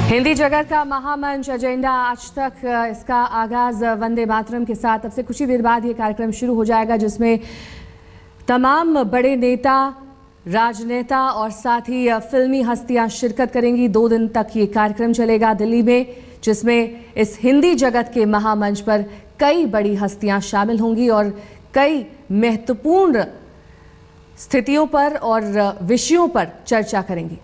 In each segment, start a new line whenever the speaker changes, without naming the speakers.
हिंदी जगत का महामंच एजेंडा आज तक, इसका आगाज वंदे मातरम के साथ। अब से कुछ ही देर बाद ये कार्यक्रम शुरू हो जाएगा, जिसमें तमाम बड़े नेता, राजनेता और साथ ही फिल्मी हस्तियां शिरकत करेंगी। 2 दिन तक ये कार्यक्रम चलेगा दिल्ली में, जिसमें इस हिंदी जगत के महामंच पर कई बड़ी हस्तियां शामिल होंगी और कई महत्वपूर्ण स्थितियों पर और विषयों पर चर्चा करेंगी।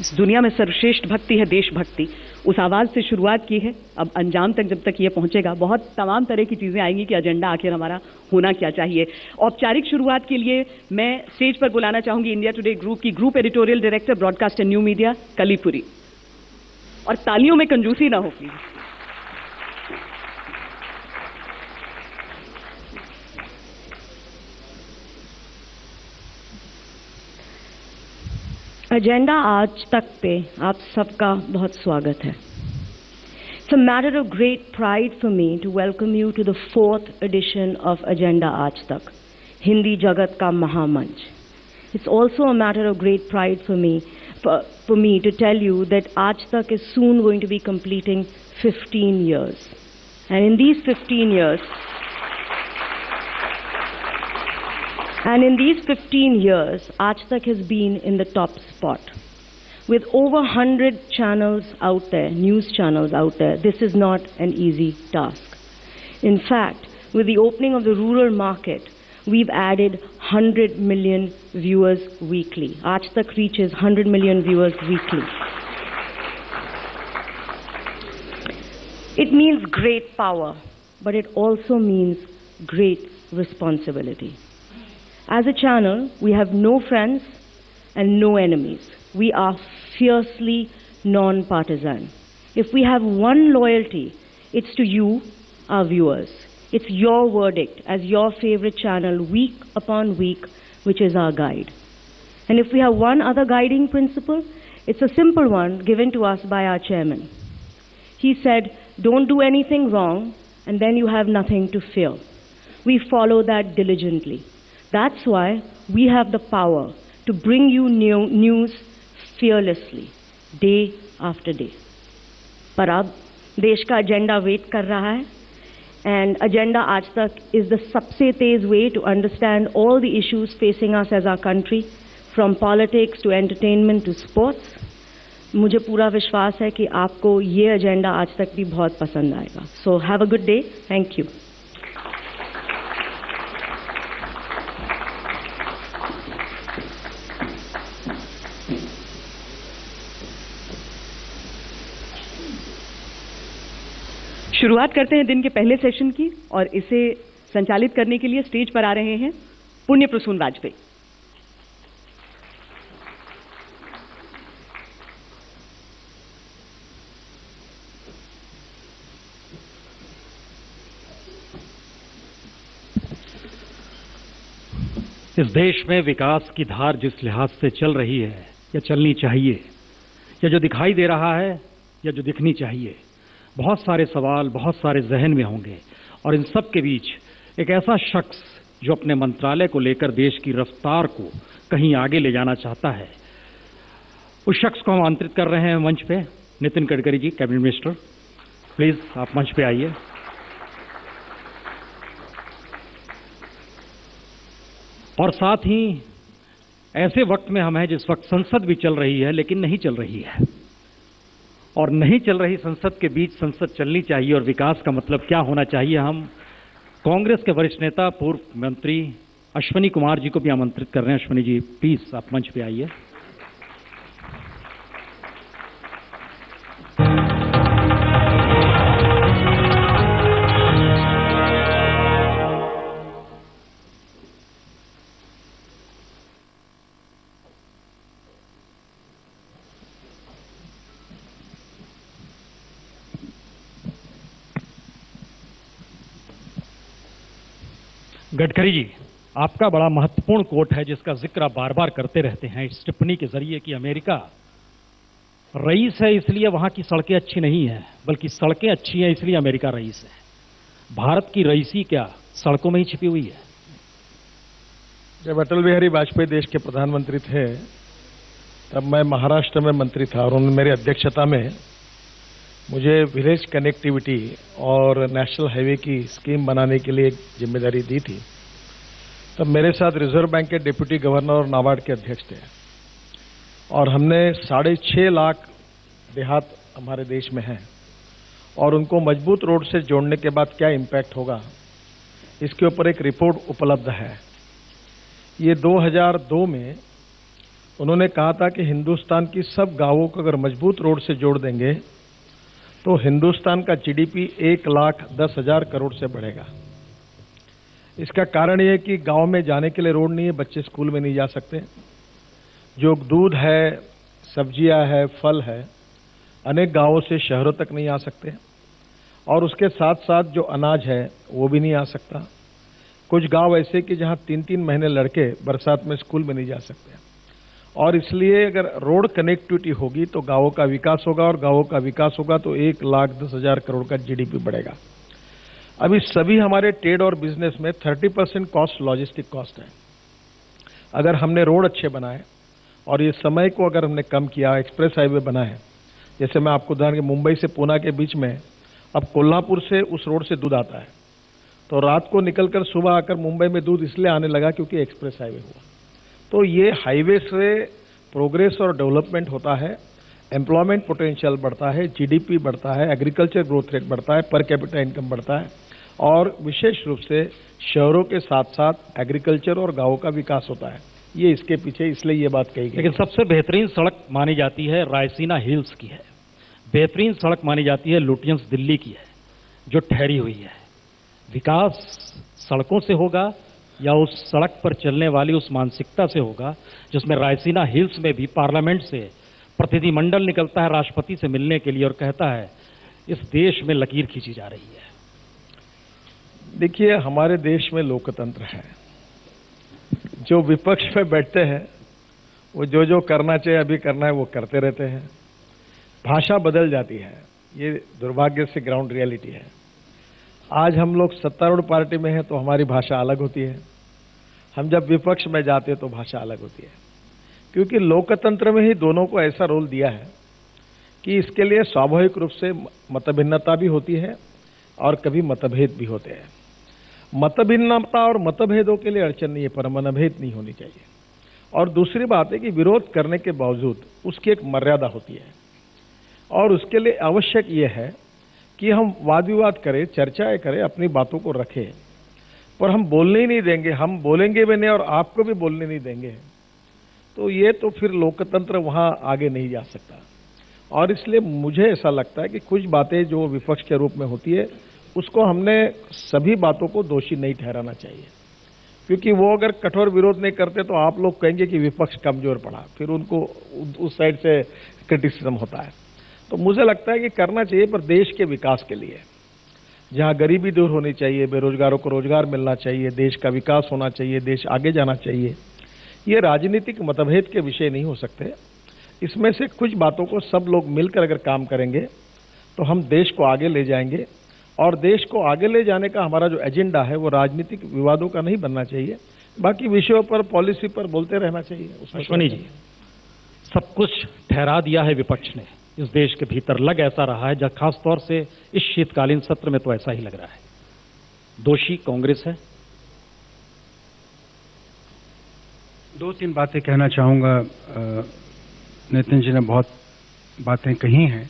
इस दुनिया में सर्वश्रेष्ठ भक्ति है देशभक्ति। उस आवाज़ से शुरुआत की है, अब अंजाम तक जब तक ये पहुंचेगा बहुत तमाम तरह की चीज़ें आएंगी कि एजेंडा आखिर हमारा होना क्या चाहिए। औपचारिक शुरुआत के लिए मैं स्टेज पर बुलाना चाहूंगी इंडिया टुडे ग्रुप की group editorial director broadcast and new media Kalli Purie. और तालियों में कंजूसी ना हो प्लीज।
एजेंडा आज तक पे आप सबका बहुत स्वागत है। It's a matter of great pride for me to welcome you to the 4th edition of Agenda Aaj Tak, Hindi Jagat ka Mahamanch. It's also a matter of great pride for me to tell you that Aaj Tak is soon going to be completing 15 years. And in these 15 years, Aaj Tak has been in the top spot. With over 100 channels out there, news channels out there, this is not an easy task. In fact, with the opening of the rural market, we've added 100 million viewers weekly. Aaj Tak reaches 100 million viewers weekly. It means great power, but it also means great responsibility. As a channel, we have no friends and no enemies. We are fiercely non-partisan. If we have one loyalty, it's to you, our viewers. It's your verdict as your favorite channel week upon week, which is our guide. And if we have one other guiding principle, it's a simple one given to us by our chairman. He said, don't do anything wrong and then you have nothing to fear. We follow that diligently. That's why we have the power to bring you news fearlessly, day after day. पर अब देश का agenda wait कर रहा है, and Agenda Aaj Tak is the सबसे तेज way to understand all the issues facing us as our country, from politics to entertainment to sports. मुझे पूरा विश्वास है कि आपको ये एजेंडा आज तक भी बहुत पसंद आएगा. So have a good day. Thank you.
शुरुआत करते हैं दिन के पहले सेशन की और इसे संचालित करने के लिए स्टेज पर आ रहे हैं पुण्य प्रसून वाजपेयी।
इस देश में विकास की धार जिस लिहाज से चल रही है या चलनी चाहिए, या जो दिखाई दे रहा है या जो दिखनी चाहिए, बहुत सारे सवाल बहुत सारे जहन में होंगे। और इन सब के बीच एक ऐसा शख्स जो अपने मंत्रालय को लेकर देश की रफ्तार को कहीं आगे ले जाना चाहता है, उस शख्स को हम आमंत्रित कर रहे हैं मंच पे। Nitin Gadkari ji, cabinet minister, please आप मंच पे आइए। और साथ ही ऐसे वक्त में हम हैं जिस वक्त संसद भी चल रही है लेकिन नहीं चल रही है, और नहीं चल रही संसद के बीच संसद चलनी चाहिए और विकास का मतलब क्या होना चाहिए। हम कांग्रेस के वरिष्ठ नेता पूर्व मंत्री अश्विनी कुमार जी को भी आमंत्रित कर रहे हैं। अश्विनी जी प्लीज आप मंच पे आइए। गडकरी जी, आपका बड़ा महत्वपूर्ण कोट है जिसका जिक्र आप बार बार करते रहते हैं इस टिप्पणी के जरिए कि अमेरिका रईस है इसलिए वहां की सड़कें अच्छी नहीं है, बल्कि सड़कें अच्छी हैं इसलिए अमेरिका रईस है। भारत की रईसी क्या सड़कों में ही छिपी हुई है?
जब अटल बिहारी वाजपेयी देश के प्रधानमंत्री थे तब मैं महाराष्ट्र में मंत्री था और उन्होंने मेरी अध्यक्षता में मुझे विलेज कनेक्टिविटी और नेशनल हाईवे की स्कीम बनाने के लिए एक जिम्मेदारी दी थी। तब मेरे साथ रिजर्व बैंक के डिप्टी गवर्नर और नाबार्ड के अध्यक्ष थे और हमने 6.5 लाख देहात हमारे देश में हैं और उनको मजबूत रोड से जोड़ने के बाद क्या इम्पैक्ट होगा, इसके ऊपर एक रिपोर्ट उपलब्ध है। ये 2002 में उन्होंने कहा था कि हिंदुस्तान की सब गांवों को अगर मजबूत रोड से जोड़ देंगे तो हिंदुस्तान का जीडीपी 1,10,000 करोड़ से बढ़ेगा। इसका कारण यह है कि गांव में जाने के लिए रोड नहीं है, बच्चे स्कूल में नहीं जा सकते। जो दूध है, सब्जियां है, फल है, अनेक गांवों से शहरों तक नहीं आ सकते और उसके साथ साथ जो अनाज है वो भी नहीं आ सकता। कुछ गांव ऐसे कि जहां 3-3 महीने लड़के बरसात में स्कूल में नहीं जा सकते और इसलिए अगर रोड कनेक्टिविटी होगी तो गांवों का विकास होगा और गांवों का विकास होगा तो 1,10,000 करोड़ का जीडीपी बढ़ेगा। अभी सभी हमारे ट्रेड और बिजनेस में 30% कॉस्ट लॉजिस्टिक कॉस्ट है। अगर हमने रोड अच्छे बनाए और ये समय को अगर हमने कम किया, एक्सप्रेस हाईवे बनाए, जैसे मैं आपको उदाहरण के मुंबई से पूना के बीच में अब कोल्हापुर से उस रोड से दूध आता है, तो रात को निकलकर सुबह आकर मुंबई में दूध इसलिए आने लगा क्योंकि एक्सप्रेस हाईवे हुआ। तो ये हाईवे से प्रोग्रेस और डेवलपमेंट होता है, एम्प्लॉयमेंट पोटेंशियल बढ़ता है, जीडीपी बढ़ता है, एग्रीकल्चर ग्रोथ रेट बढ़ता है, पर कैपिटा इनकम बढ़ता है और विशेष रूप से शहरों के साथ साथ एग्रीकल्चर और गांवों का विकास होता है। ये इसके पीछे इसलिए ये बात कही गई।
लेकिन सबसे बेहतरीन सड़क मानी जाती है रायसीना हिल्स की है, बेहतरीन सड़क मानी जाती है लुटियंस दिल्ली की है जो ठहरी हुई है। विकास सड़कों से होगा या उस सड़क पर चलने वाली उस मानसिकता से होगा जिसमें रायसीना हिल्स में भी पार्लियामेंट से प्रतिनिधिमंडल निकलता है राष्ट्रपति से मिलने के लिए और कहता है इस देश में लकीर खींची जा रही है।
देखिए, हमारे देश में लोकतंत्र है। जो विपक्ष में बैठते हैं वो जो करना चाहिए अभी करना है वो करते रहते हैं। भाषा बदल जाती है, ये दुर्भाग्य से ग्राउंड रियलिटी है। आज हम लोग सत्तारूढ़ पार्टी में हैं तो हमारी भाषा अलग होती है, हम जब विपक्ष में जाते हैं तो भाषा अलग होती है, क्योंकि लोकतंत्र में ही दोनों को ऐसा रोल दिया है कि इसके लिए स्वाभाविक रूप से मतभिन्नता भी होती है और कभी मतभेद भी होते हैं। मतभिन्नता और मतभेदों के लिए अड़चन नहीं है, पर मनभेद नहीं होनी चाहिए। और दूसरी बात है कि विरोध करने के बावजूद उसकी एक मर्यादा होती है और उसके लिए आवश्यक यह है कि हम वाद विवाद करें, चर्चाएं करें, अपनी बातों को रखें, पर हम बोलने ही नहीं देंगे, हम बोलेंगे भी नहीं और आपको भी बोलने नहीं देंगे, तो ये तो फिर लोकतंत्र वहां आगे नहीं जा सकता। और इसलिए मुझे ऐसा लगता है कि कुछ बातें जो विपक्ष के रूप में होती है उसको हमने सभी बातों को दोषी नहीं ठहराना चाहिए, क्योंकि वो अगर कठोर विरोध नहीं करते तो आप लोग कहेंगे कि विपक्ष कमजोर पड़ा, फिर उनको उस साइड से क्रिटिसिज्म होता है। तो मुझे लगता है कि करना चाहिए, पर देश के विकास के लिए, जहां गरीबी दूर होनी चाहिए, बेरोजगारों को रोजगार मिलना चाहिए, देश का विकास होना चाहिए, देश आगे जाना चाहिए। ये राजनीतिक मतभेद के विषय नहीं हो सकते। इसमें से कुछ बातों को सब लोग मिलकर अगर काम करेंगे तो हम देश को आगे ले जाएंगे और देश को आगे ले जाने का हमारा जो एजेंडा है वो राजनीतिक विवादों का नहीं बनना चाहिए, बाकी विषयों पर, पॉलिसी पर बोलते रहना चाहिए।
अश्वनी जी, सब कुछ ठहरा दिया है विपक्ष ने इस देश के भीतर, लग ऐसा रहा है, जब खास तौर से इस शीतकालीन सत्र में तो ऐसा ही लग रहा है। दोषी कांग्रेस है।
2-3 बातें कहना चाहूंगा। नितिन जी ने बहुत बातें कही हैं।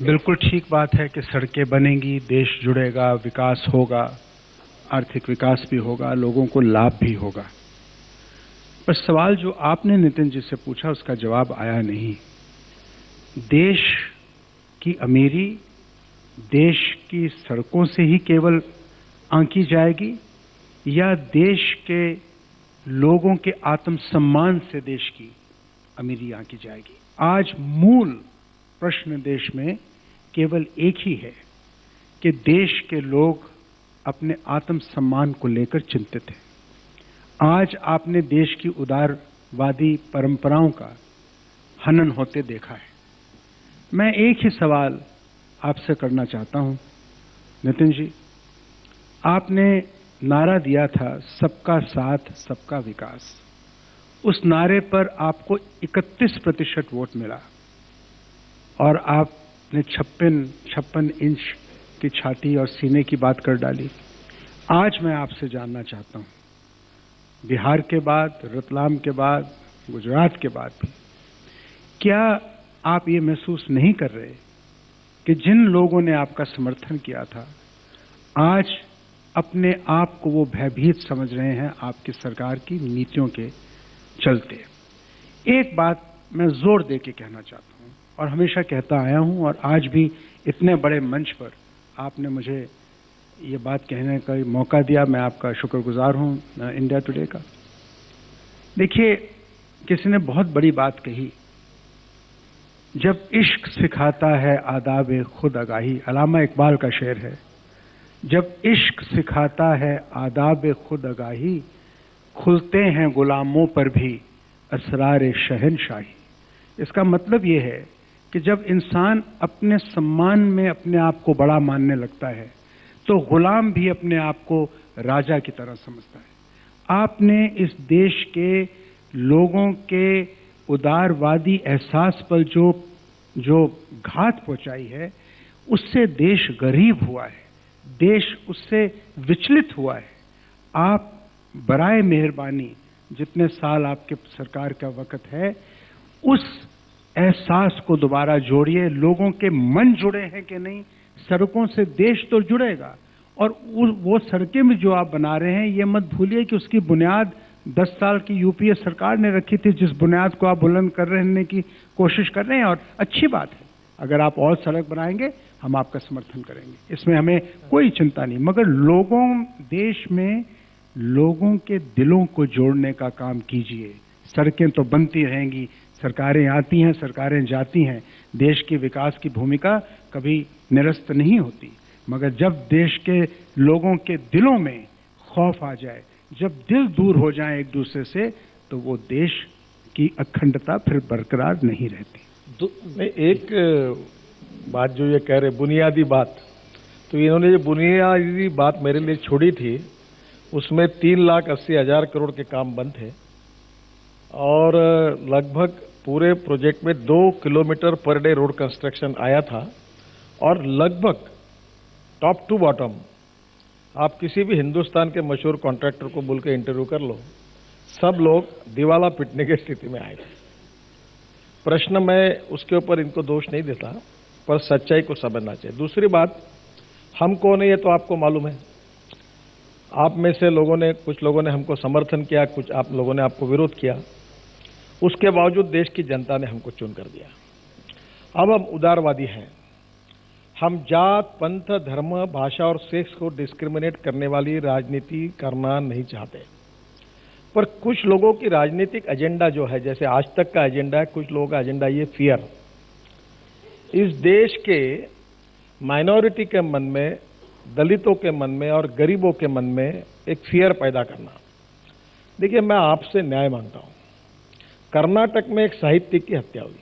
बिल्कुल ठीक बात है कि सड़कें बनेंगी, देश जुड़ेगा, विकास होगा, आर्थिक विकास भी होगा, लोगों को लाभ भी होगा। पर सवाल जो आपने नितिन जी से पूछा उसका जवाब आया नहीं। देश की अमीरी देश की सड़कों से ही केवल आंकी जाएगी या देश के लोगों के आत्मसम्मान से देश की अमीरी आंकी जाएगी? आज मूल प्रश्न देश में केवल एक ही है कि देश के लोग अपने आत्मसम्मान को लेकर चिंतित हैं। आज आपने देश की उदारवादी परंपराओं का हनन होते देखा है। मैं एक ही सवाल आपसे करना चाहता हूं नितिन जी, आपने नारा दिया था सबका साथ सबका विकास। उस नारे पर आपको 31% वोट मिला और आपने 56 इंच की छाती और सीने की बात कर डाली। आज मैं आपसे जानना चाहता हूं, बिहार के बाद, रतलाम के बाद, गुजरात के बाद भी, क्या आप ये महसूस नहीं कर रहे कि जिन लोगों ने आपका समर्थन किया था आज अपने आप को वो भयभीत समझ रहे हैं आपकी सरकार की नीतियों के चलते। एक बात मैं जोर दे के कहना चाहता हूं और हमेशा कहता आया हूं, और आज भी इतने बड़े मंच पर आपने मुझे ये बात कहने का मौका दिया, मैं आपका शुक्रगुजार हूं इंडिया टुडे का। देखिए, किसी ने बहुत बड़ी बात कही, जब इश्क सिखाता है आदाब खुद आगाही, अल्लामा इकबाल का शेर है, जब इश्क सिखाता है आदाब खुद आगाही, खुलते हैं गुलामों पर भी असरार शहनशाही। इसका मतलब ये है कि जब इंसान अपने सम्मान में अपने आप को बड़ा मानने लगता है तो गुलाम भी अपने आप को राजा की तरह समझता है। आपने इस देश के लोगों के उदारवादी एहसास पर जो घात पहुंचाई है, उससे देश गरीब हुआ है, देश उससे विचलित हुआ है। आप बराए मेहरबानी, जितने साल आपके सरकार का वक्त है, उस एहसास को दोबारा जोड़िए। लोगों के मन जुड़े हैं कि नहीं, सड़कों से देश तो जुड़ेगा, और वो सड़कें भी जो आप बना रहे हैं, ये मत भूलिए कि उसकी बुनियाद 10 साल की यूपीए सरकार ने रखी थी, जिस बुनियाद को आप बुलंद करने की कोशिश कर रहे हैं। और अच्छी बात है, अगर आप और सड़क बनाएंगे हम आपका समर्थन करेंगे, इसमें हमें कोई चिंता नहीं। मगर देश में लोगों के दिलों को जोड़ने का काम कीजिए। सड़कें तो बनती रहेंगी, सरकारें आती हैं, सरकारें जाती हैं, देश के विकास की भूमिका कभी निरस्त नहीं होती। मगर जब देश के लोगों के दिलों में खौफ आ जाए, जब दिल दूर हो जाए एक दूसरे से, तो वो देश की अखंडता फिर बरकरार नहीं रहती।
एक बात जो ये कह रहे बुनियादी बात, तो इन्होंने जो बुनियादी बात मेरे लिए छोड़ी थी, उसमें 3,80,000 करोड़ के काम बंद थे, और लगभग पूरे प्रोजेक्ट में 2 kilometre per day road construction आया था, और लगभग टॉप टू बॉटम आप किसी भी हिंदुस्तान के मशहूर कॉन्ट्रैक्टर को बोल के इंटरव्यू कर लो, सब लोग दिवाला पिटने की स्थिति में आए थे। प्रश्न मैं उसके ऊपर इनको दोष नहीं देता, पर सच्चाई को समझना चाहिए। दूसरी बात, हम कौन है ये तो आपको मालूम है। आप में से कुछ लोगों ने हमको समर्थन किया, कुछ आप लोगों ने आपको विरोध किया, उसके बावजूद देश की जनता ने हमको चुन कर दिया। अब हम उदारवादी हैं, हम जात, पंथ, धर्म, भाषा और सेक्स को डिस्क्रिमिनेट करने वाली राजनीति करना नहीं चाहते। पर कुछ लोगों की राजनीतिक एजेंडा जो है, जैसे आज तक का एजेंडा है, कुछ लोगों का एजेंडा ये फियर, इस देश के माइनॉरिटी के मन में, दलितों के मन में और गरीबों के मन में एक फियर पैदा करना। देखिए, मैं आपसे न्याय मांगता हूं। कर्नाटक में एक साहित्यिक की हत्या हुई,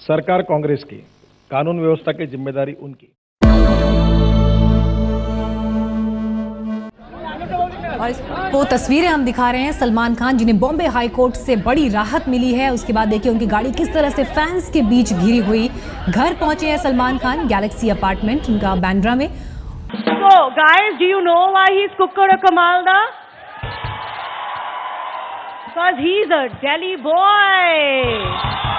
सरकार कांग्रेस की, कानून व्यवस्था की जिम्मेदारी उनकी।
और वो तस्वीरें हम दिखा रहे हैं सलमान खान, जिन्हें बॉम्बे हाई कोर्ट से बड़ी राहत मिली है। उसके बाद देखिए उनकी गाड़ी किस तरह से फैंस के बीच घिरी हुई। घर पहुंचे हैं सलमान खान, गैलेक्सी अपार्टमेंट उनका बांद्रा में।
So, guys, do you know why he's Kukkada Kamalda? Because he's a Delhi boy.